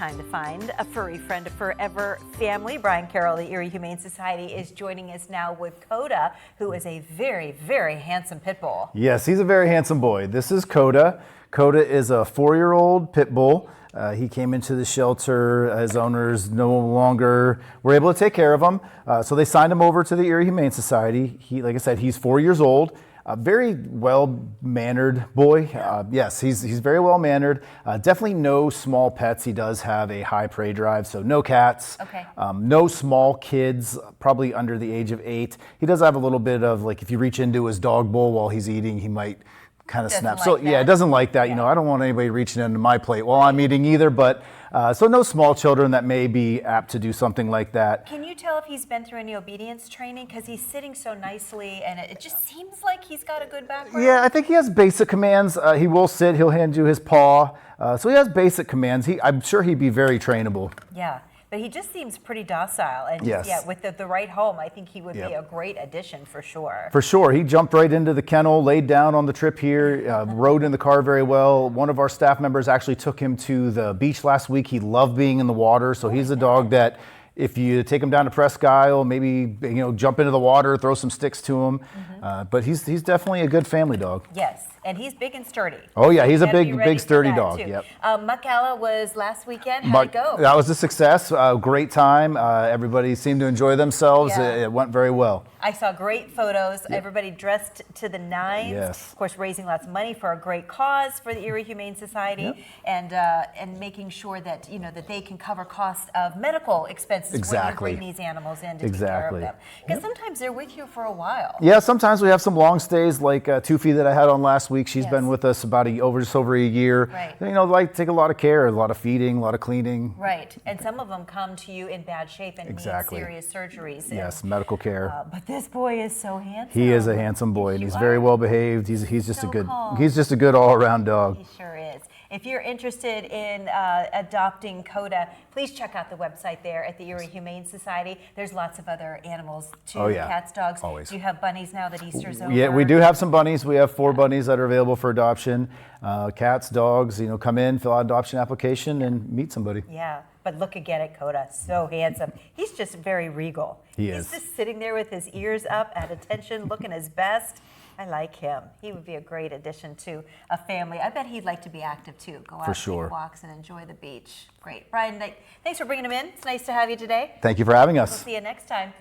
time to find a furry friend, a Furever family. Brian Carroll, the Erie Humane Society, is joining us now with Koda, who is a very, very handsome pit bull. Yes, he's a very handsome boy. This is Koda. Koda is a 4-year-old pit bull. He came into the shelter. His owners no longer were able to take care of him, so they signed him over to the Erie Humane Society. Like I said, he's 4 years old. A very well-mannered boy. Yes, he's very well-mannered. Definitely no small pets. He does have a high prey drive, so no cats. Okay. No small kids, probably under the age of 8. He does have a little bit of, like, if you reach into his dog bowl while he's eating, he might kind of snap. So yeah, it doesn't like that. Yeah. You know, I don't want anybody reaching into my plate while I'm eating either, but so no small children that may be apt to do something like that. Can you tell if he's been through any obedience training? Because he's sitting so nicely and it just seems like he's got a good background. Yeah, I think he has basic commands. He will sit, he'll hand you his paw. So he has basic commands. I'm sure he'd be very trainable. Yeah. But he just seems pretty docile, and yes. Yeah, with the right home, I think he would be a great addition for sure. For sure. He jumped right into the kennel, laid down on the trip here, rode in the car very well. One of our staff members actually took him to the beach last week. He loved being in the water, so he's a dog that if you take him down to Presque Isle, maybe jump into the water, throw some sticks to him. But he's definitely a good family dog. Yes. And he's big and sturdy. Oh yeah, he's a big sturdy dog. Yep. Muckalla was last weekend. How'd it go? That was a success. Great time. Everybody seemed to enjoy themselves. Yeah. It went very well. I saw great photos. Yep. Everybody dressed to the nines. Yes. Of course, raising lots of money for a great cause for the Erie Humane Society, yep. and making sure that that they can cover costs of medical expenses when you bring these animals in to take care of them. Because sometimes they're with you for a while. Yeah, sometimes we have some long stays, like Tufi that I had on last week. She's been with us about just over a year. Right. Like take a lot of care, a lot of feeding, a lot of cleaning. Right, and some of them come to you in bad shape and need serious surgeries. Yes, medical care. But this boy is so handsome. He is a handsome boy, and he's very well behaved. He's just a good all-around dog. He sure is. If you're interested in adopting Koda, please check out the website there at the Erie Humane Society. There's lots of other animals too, cats, dogs. Always. Do you have bunnies now that Easter's over? Yeah, we do have some bunnies. We have 4 bunnies that are available for adoption. Cats, dogs, come in, fill out an adoption application, and meet somebody. Yeah, but look again at Koda, so handsome. He's just very regal. He's just sitting there with his ears up at attention, looking his best. I like him. He would be a great addition to a family. I bet he'd like to be active too. Go out, take walks, and enjoy the beach. Great. Brian, thanks for bringing him in. It's nice to have you today. Thank you for having us. We'll see you next time.